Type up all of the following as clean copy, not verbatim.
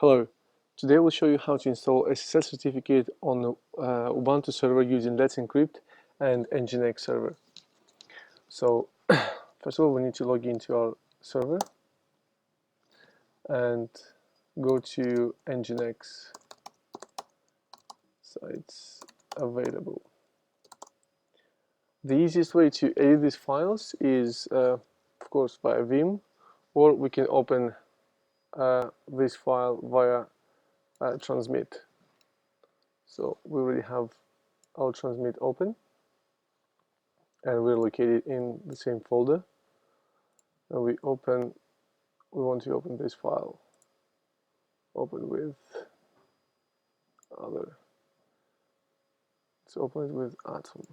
Hello, today we'll show you how to install SSL certificate on the Ubuntu server using letsenctypt and Nginx server. So first of all we need to log into our server and go to Nginx sites available. The easiest way to edit these files is of course via Vim, or we can open this file via transmit. So we already have our transmit open and we're located in the same folder, and we want to open this file, open with other, let's open it with Atom.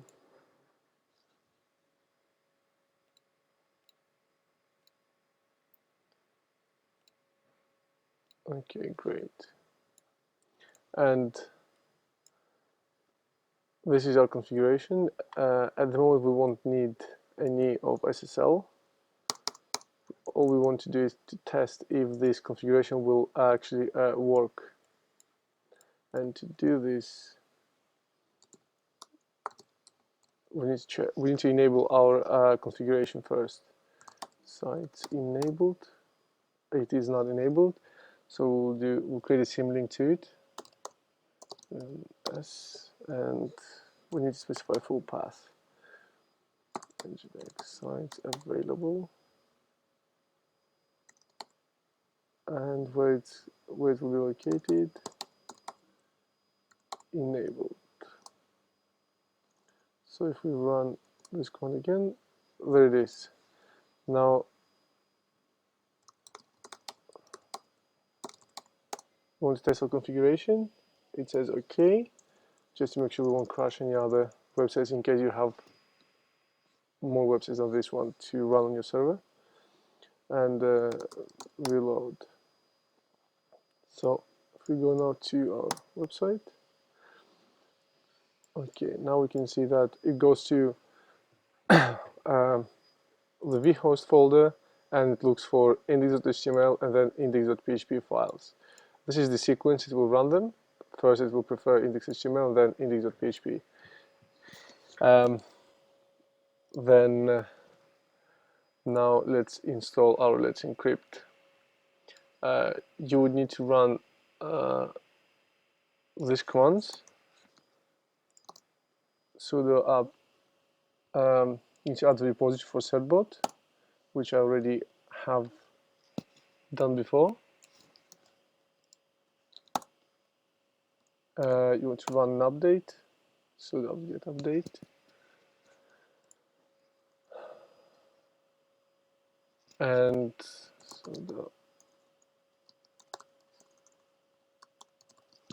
Okay, great. And this is our configuration. At the moment we won't need any of SSL. All we want to do is to test if this configuration will actually work. And to do this, we need to enable our configuration first. Sites enabled. It is not enabled, so we'll create a symlink to it. And we need to specify full path. Nginx sites available, and where it will be located, enabled. So if we run this command again, there it is. Now we want to test our configuration. It says OK, just to make sure we won't crash any other websites in case you have more websites than this one to run on your server. And reload. So if we go now to our website, okay, now we can see that it goes to the vhost folder, and it looks for index.html and then index.php files. This is the sequence it will run them. First it will prefer index.html and then index.php. Now let's install our letsenctypt. You would need to run these commands: sudo apt into add the repository for certbot, which I already have done before. You want to run an update, sudo apt-get update. And sudo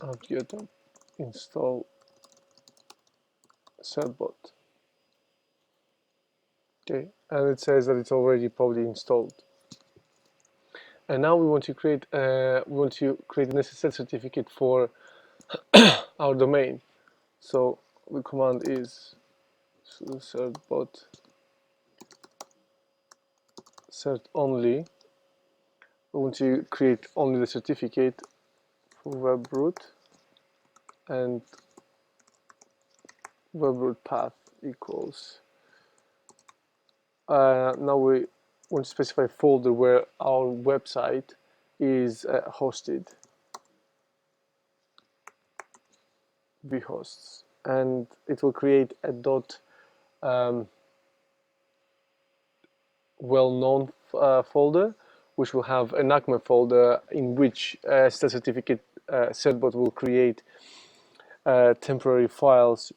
apt-get install certbot. Okay, and it says that it's already probably installed. And now we want to create an SSL certificate for our domain. So the command is sudo certbot cert only. We want to create only the certificate for web root, and web root path equals. Now we want to specify a folder where our website is hosted, vhosts, and it will create a well-known folder, which will have an ACMA folder in which SSL certificate certbot will create temporary files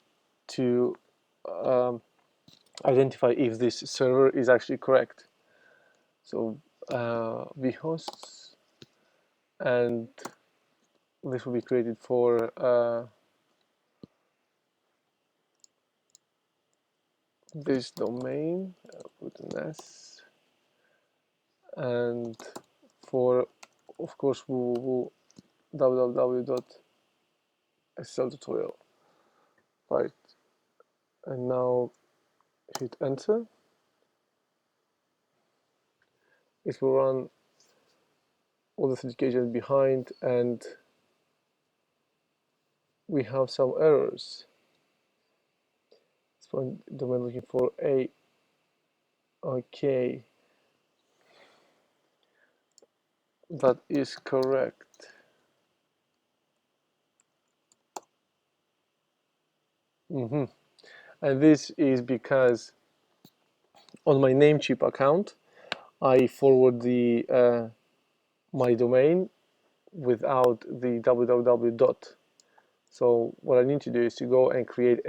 to identify if this server is actually correct. So vhosts, and this will be created for this domain, put an S, and for, of course, www.ssl tutorial. Right, and now hit enter. It will run all the authentication behind, and we have some errors. This one domain looking for a. Okay, that is correct. And this is because on my Namecheap account, I forward the my domain without the www dot. So what I need to do is to go and create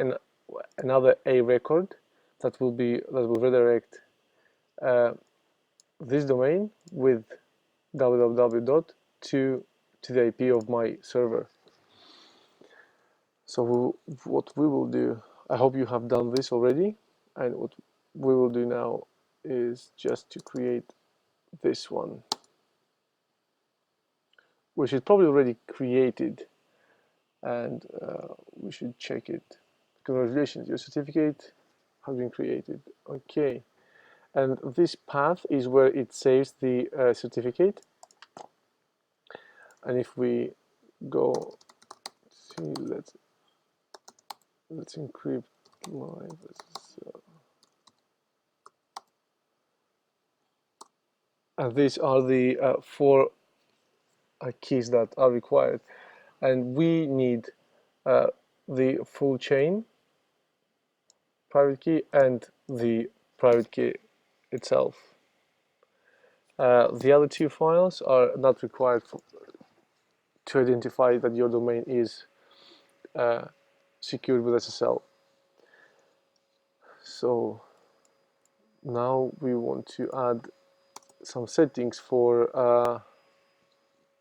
another A record that will redirect this domain with www dot to the IP of my server. So what we will do, I hope you have done this already, and what we will do now is just to create this one, which is probably already created, and we should check it. Congratulations, your certificate has been created. Okay, and this path is where it saves the certificate, and if we go see, let's encrypt live SSL. And these are the 4 keys that are required, and we need the full chain private key and the private key itself. The other 2 files are not required to identify that your domain is secured with SSL. So now we want to add some settings for the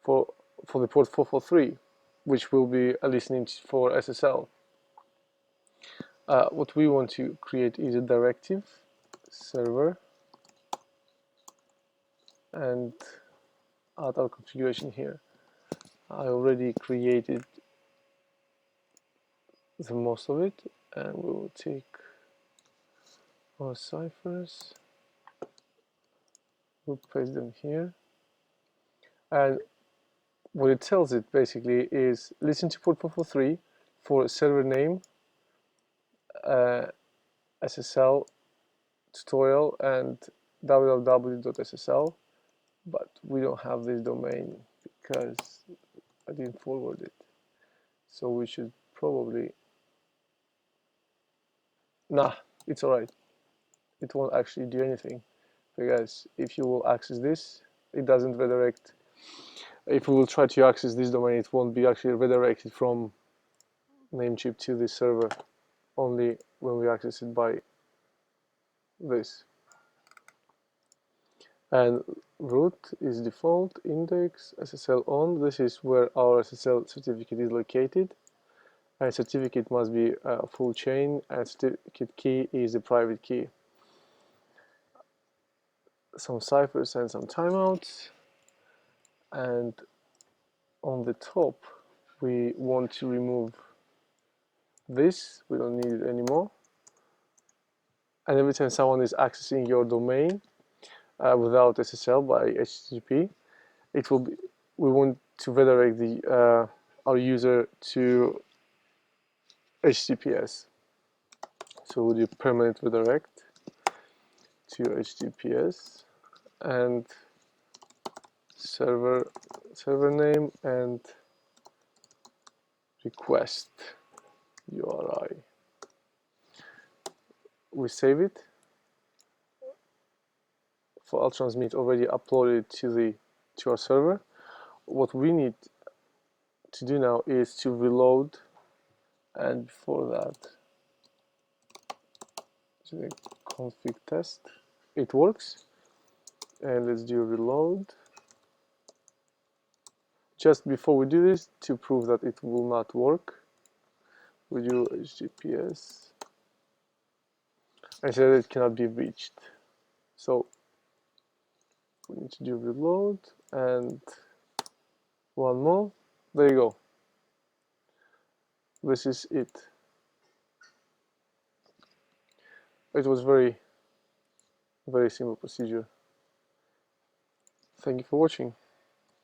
port 443, which will be listening for SSL. What we want to create is a directive server and add our configuration here. I already created the most of it, and we will take our ciphers, we'll paste them here, and what it tells it basically is listen to port 443 for server name, SSL tutorial, and www.ssl, but we don't have this domain because I didn't forward it, so we should probably, nah, it's alright, it won't actually do anything, because if you will access this, it doesn't redirect. If we will try to access this domain, it won't be actually redirected from Namecheap to this server, only when we access it by this. And root is default, index, SSL on. This is where our SSL certificate is located. And certificate must be full chain, and certificate key is the private key. Some ciphers and some timeouts. And on the top, we want to remove this. We don't need it anymore. And every time someone is accessing your domain without SSL by HTTP, it will be, we want to redirect the our user to HTTPS. So we'll do permanent redirect to HTTPS and server name and request URI. We save it. File transmit already uploaded to our server. What we need to do now is to reload, and before that, to the config test. It works, and let's do reload. Just before we do this, to prove that it will not work, we do HTTPS. I said it cannot be reached, so we need to do reload and one more. There you go. This is it. It was very simple procedure. Thank you for watching.